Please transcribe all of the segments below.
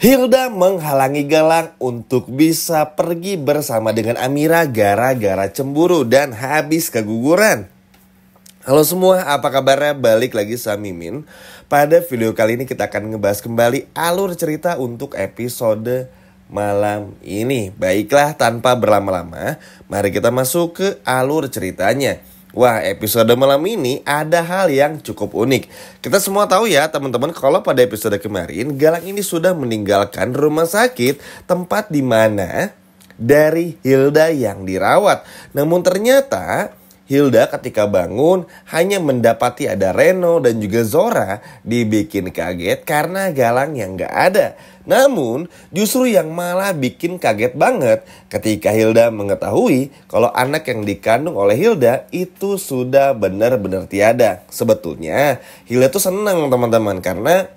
Hilda menghalangi Galang untuk bisa pergi bersama dengan Amira gara-gara cemburu dan habis keguguran. Halo semua, apa kabarnya? Balik lagi sama Mimin. Pada video kali ini kita akan ngebahas kembali alur cerita untuk episode malam ini. Baiklah, tanpa berlama-lama, mari kita masuk ke alur ceritanya. Wah, episode malam ini ada hal yang cukup unik. Kita semua tahu ya teman-teman, kalau pada episode kemarin Galang ini sudah meninggalkan rumah sakit tempat di mana dari Hilda yang dirawat. Namun ternyata Hilda ketika bangun hanya mendapati ada Reno dan juga Zora, dibikin kaget karena Galang yang gak ada. Namun justru yang malah bikin kaget banget ketika Hilda mengetahui kalau anak yang dikandung oleh Hilda itu sudah benar-benar tiada. Sebetulnya Hilda tuh senang teman-teman karena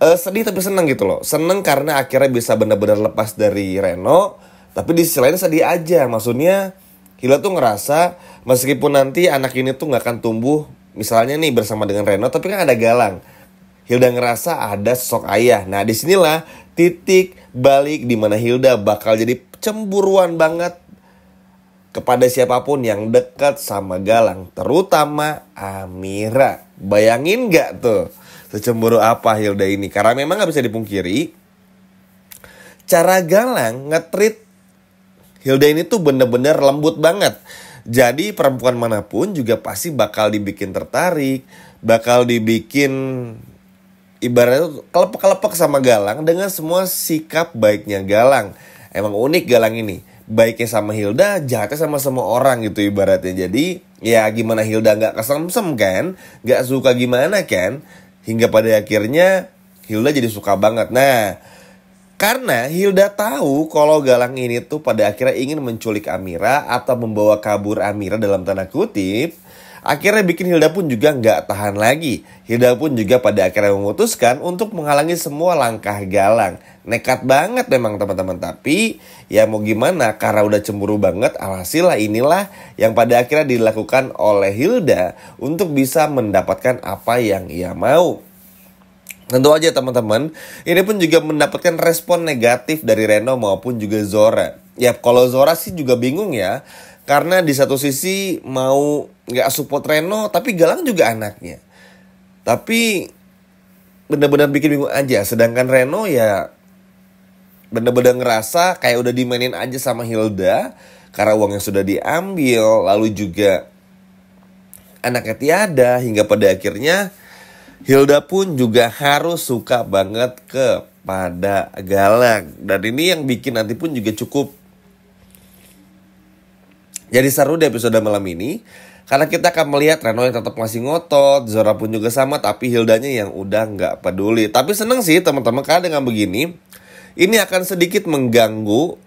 sedih tapi senang gitu loh. Senang karena akhirnya bisa benar-benar lepas dari Reno, tapi di sisi lain sedih aja. Maksudnya Hilda tuh ngerasa meskipun nanti anak ini tuh gak akan tumbuh misalnya nih bersama dengan Reno, tapi kan ada Galang. Hilda ngerasa ada sosok ayah. Nah disinilah titik balik di mana Hilda bakal jadi cemburuan banget kepada siapapun yang dekat sama Galang, terutama Amira. Bayangin gak tuh secemburu apa Hilda ini? Karena memang gak bisa dipungkiri, cara Galang nge-treat Hilda ini tuh bener-bener lembut banget. Jadi perempuan manapun juga pasti bakal dibikin tertarik, bakal dibikin ibaratnya tuh kelepek-kelepek sama Galang dengan semua sikap baiknya Galang. Emang unik Galang ini, baiknya sama Hilda, jahatnya sama semua orang gitu ibaratnya. Jadi ya gimana Hilda gak kesemsem kan, gak suka gimana kan, hingga pada akhirnya Hilda jadi suka banget. Nah, karena Hilda tahu kalau Galang ini tuh pada akhirnya ingin menculik Amira atau membawa kabur Amira dalam tanda kutip, akhirnya bikin Hilda pun juga gak tahan lagi. Hilda pun juga pada akhirnya memutuskan untuk menghalangi semua langkah Galang. Nekat banget memang teman-teman, tapi ya mau gimana, karena udah cemburu banget, alhasil inilah yang pada akhirnya dilakukan oleh Hilda untuk bisa mendapatkan apa yang ia mau. Tentu aja teman-teman, ini pun juga mendapatkan respon negatif dari Reno maupun juga Zora. Ya kalau Zora sih juga bingung ya, karena di satu sisi mau gak support Reno, tapi Galang juga anaknya. Tapi bener-bener bikin bingung aja. Sedangkan Reno ya bener-bener ngerasa kayak udah dimainin aja sama Hilda, karena uangnya sudah diambil, lalu juga anaknya tiada, hingga pada akhirnya Hilda pun juga harus suka banget kepada Galang. Dan ini yang bikin nanti pun juga cukup jadi seru di episode malam ini, karena kita akan melihat Reno yang tetap masih ngotot, Zora pun juga sama, tapi Hildanya yang udah gak peduli. Tapi seneng sih teman-teman, karena dengan begini ini akan sedikit mengganggu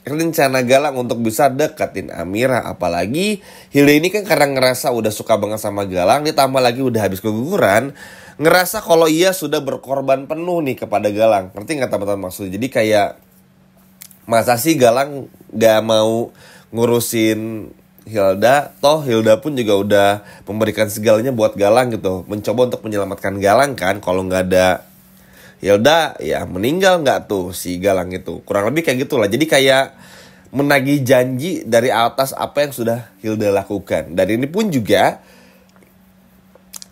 rencana Galang untuk bisa deketin Amira. Apalagi Hilda ini kan karena ngerasa udah suka banget sama Galang, ditambah lagi udah habis keguguran, ngerasa kalau ia sudah berkorban penuh nih kepada Galang. Ngerti gak teman-teman maksudnya? Jadi kayak masa sih Galang gak mau ngurusin Hilda, toh Hilda pun juga udah memberikan segalanya buat Galang gitu, mencoba untuk menyelamatkan Galang kan. Kalau gak ada Hilda ya meninggal gak tuh si Galang itu. Kurang lebih kayak gitulah. Jadi kayak menagih janji dari atas apa yang sudah Hilda lakukan. Dan ini pun juga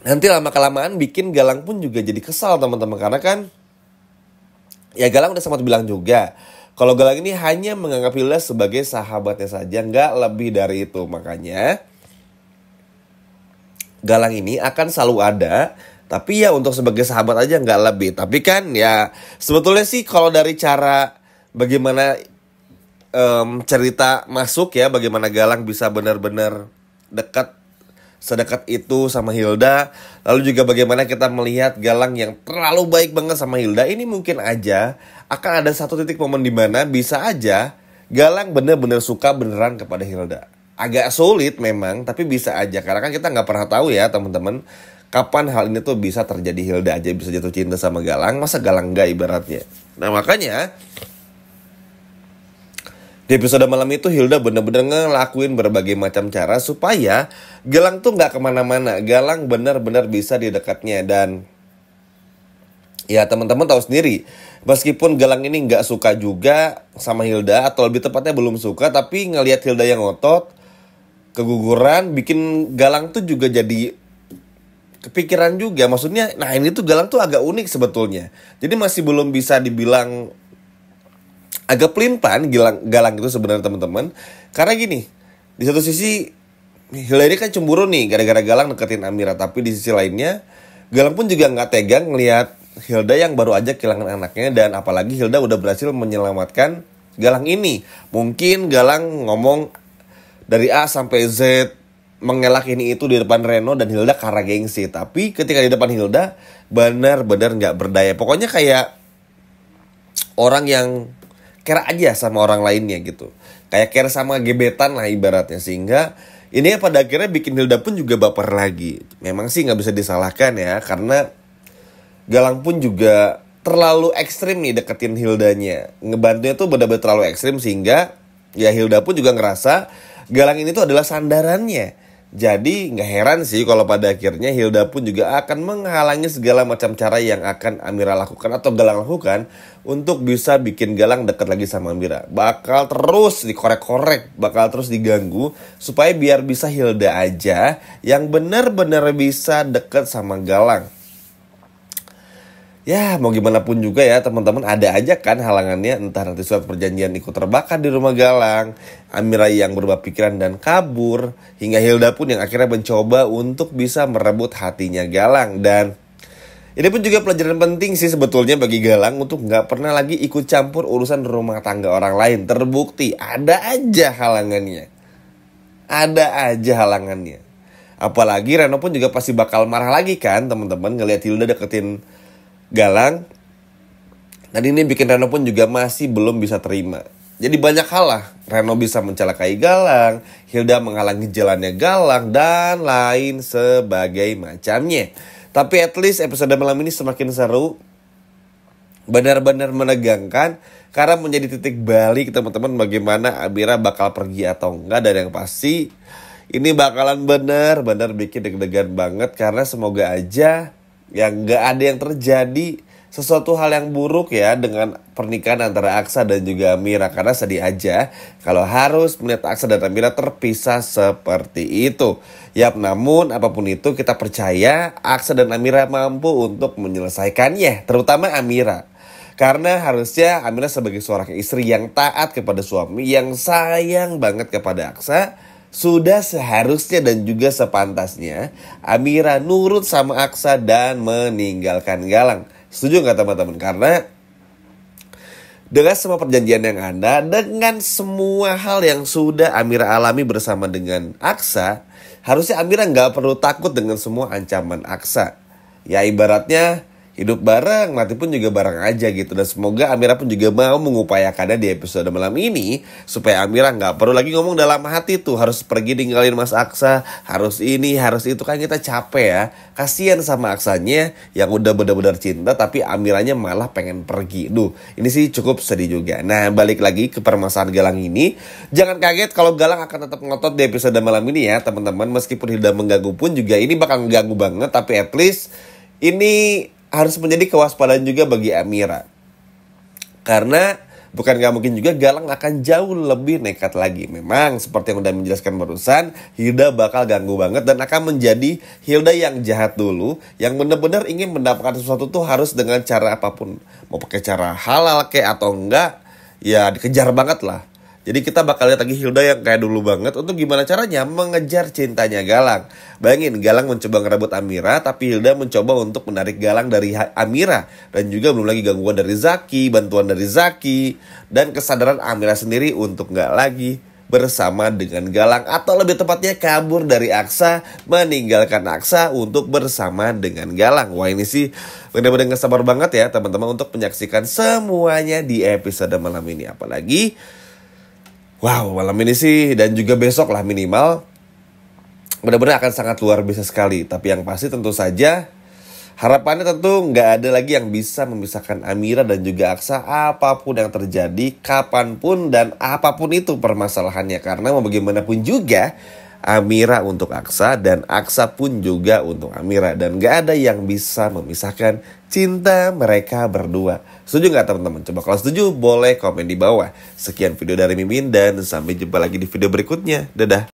nanti lama-kelamaan bikin Galang pun juga jadi kesal teman-teman. Karena kan ya Galang udah sempat bilang juga kalau Galang ini hanya menganggap Hilda sebagai sahabatnya saja, gak lebih dari itu. Makanya Galang ini akan selalu ada, tapi ya untuk sebagai sahabat aja gak lebih. Tapi kan ya sebetulnya sih kalau dari cara bagaimana cerita masuk ya, bagaimana Galang bisa benar-benar dekat, sedekat itu sama Hilda. Lalu juga bagaimana kita melihat Galang yang terlalu baik banget sama Hilda. Ini mungkin aja akan ada satu titik momen dimana bisa aja Galang benar-benar suka beneran kepada Hilda. Agak sulit memang, tapi bisa aja. Karena kan kita gak pernah tahu ya teman-teman, kapan hal ini tuh bisa terjadi. Hilda aja bisa jatuh cinta sama Galang, masa Galang gak ibaratnya. Nah makanya di episode malam itu Hilda bener-bener ngelakuin berbagai macam cara supaya Galang tuh gak kemana-mana. Galang bener-bener bisa di dekatnya. Dan Ya teman-teman tahu sendiri, meskipun Galang ini nggak suka juga sama Hilda, atau lebih tepatnya belum suka, tapi ngelihat Hilda yang ngotot, keguguran, bikin Galang tuh juga jadi kepikiran juga. Maksudnya, nah ini tuh Galang tuh agak unik sebetulnya. Jadi masih belum bisa dibilang agak pelin-pelan Galang itu sebenarnya teman-teman. Karena gini, di satu sisi Hilda ini kan cemburu nih gara-gara Galang deketin Amira, tapi di sisi lainnya Galang pun juga nggak tegang ngelihat Hilda yang baru aja kehilangan anaknya, dan apalagi Hilda udah berhasil menyelamatkan Galang ini. Mungkin Galang ngomong dari A sampai Z mengelak ini itu di depan Reno dan Hilda karena gengsi. Tapi ketika di depan Hilda benar-benar nggak berdaya. Pokoknya kayak orang yang care aja sama orang lainnya gitu. Kayak care sama gebetan lah ibaratnya. Sehingga ini pada akhirnya bikin Hilda pun juga baper lagi. Memang sih nggak bisa disalahkan ya, karena Galang pun juga terlalu ekstrim nih deketin Hildanya. Ngebantunya tuh benar-benar terlalu ekstrim, sehingga ya Hilda pun juga ngerasa Galang ini tuh adalah sandarannya. Jadi gak heran sih kalau pada akhirnya Hilda pun juga akan menghalangi segala macam cara yang akan Amira lakukan atau Galang lakukan untuk bisa bikin Galang dekat lagi sama Amira. Bakal terus dikorek-korek, bakal terus diganggu supaya biar bisa Hilda aja yang benar-benar bisa deket sama Galang. Ya mau gimana pun juga ya teman-teman, ada aja kan halangannya. Entah nanti surat perjanjian ikut terbakar di rumah Galang, Amira yang berubah pikiran dan kabur, hingga Hilda pun yang akhirnya mencoba untuk bisa merebut hatinya Galang. Dan ini pun juga pelajaran penting sih sebetulnya bagi Galang untuk gak pernah lagi ikut campur urusan rumah tangga orang lain. Terbukti ada aja halangannya. Ada aja halangannya. Apalagi Reno pun juga pasti bakal marah lagi kan teman-teman ngelihat Hilda deketin Galang. Dan ini bikin Reno pun juga masih belum bisa terima. Jadi banyak hal lah. Reno bisa mencelakai Galang, Hilda menghalangi jalannya Galang, dan lain sebagai macamnya. Tapi at least episode malam ini semakin seru, benar-benar menegangkan, karena menjadi titik balik teman-teman bagaimana Amira bakal pergi atau enggak. Dan yang pasti ini bakalan benar-benar bikin deg-degan banget, karena semoga aja yang gak ada yang terjadi sesuatu hal yang buruk ya dengan pernikahan antara Aksa dan juga Amira. Karena sedih aja kalau harus melihat Aksa dan Amira terpisah seperti itu. Yap, namun apapun itu kita percaya Aksa dan Amira mampu untuk menyelesaikannya, terutama Amira. Karena harusnya Amira sebagai seorang istri yang taat kepada suami, yang sayang banget kepada Aksa, sudah seharusnya dan juga sepantasnya Amira nurut sama Aksa dan meninggalkan Galang. Setuju gak teman-teman? Karena dengan semua perjanjian yang ada, dengan semua hal yang sudah Amira alami bersama dengan Aksa, harusnya Amira gak perlu takut dengan semua ancaman Aksa. Ya ibaratnya hidup bareng, mati pun juga bareng aja gitu. Dan semoga Amira pun juga mau mengupayakannya di episode malam ini, supaya Amira gak perlu lagi ngomong dalam hati tuh harus pergi ninggalin Mas Aksa, harus ini, harus itu. Kan kita capek ya. Kasian sama Aksanya yang udah benar-benar cinta, tapi Amiranya malah pengen pergi. Duh, ini sih cukup sedih juga. Nah balik lagi ke permasalahan Galang ini, jangan kaget kalau Galang akan tetap ngotot di episode malam ini ya teman-teman. Meskipun Hilda mengganggu pun juga ini bakal mengganggu banget, tapi at least ini harus menjadi kewaspadaan juga bagi Amira. Karena bukan gak mungkin juga Galang akan jauh lebih nekat lagi. Memang seperti yang udah menjelaskan barusan, Hilda bakal ganggu banget dan akan menjadi Hilda yang jahat dulu, yang benar-benar ingin mendapatkan sesuatu tuh harus dengan cara apapun. Mau pakai cara halal kayak atau enggak, ya dikejar banget lah. Jadi kita bakal lihat lagi Hilda yang kayak dulu banget untuk gimana caranya mengejar cintanya Galang. Bayangin Galang mencoba ngerebut Amira, tapi Hilda mencoba untuk menarik Galang dari Amira. Dan juga belum lagi gangguan dari Zaki, bantuan dari Zaki, dan kesadaran Amira sendiri untuk gak lagi bersama dengan Galang. Atau lebih tepatnya kabur dari Aksa, meninggalkan Aksa untuk bersama dengan Galang. Wah ini sih benar-benar gak sabar banget ya teman-teman untuk menyaksikan semuanya di episode malam ini. Apalagi wow, malam ini sih dan juga besok lah minimal benar-benar akan sangat luar biasa sekali. Tapi yang pasti tentu saja harapannya tentu nggak ada lagi yang bisa memisahkan Amira dan juga Aksa apapun yang terjadi, kapanpun dan apapun itu permasalahannya. Karena mau bagaimanapun juga Amira untuk Aksa dan Aksa pun juga untuk Amira. Dan gak ada yang bisa memisahkan cinta mereka berdua. Setuju gak teman-teman? Coba kalau setuju boleh komen di bawah. Sekian video dari Mimin dan sampai jumpa lagi di video berikutnya. Dadah.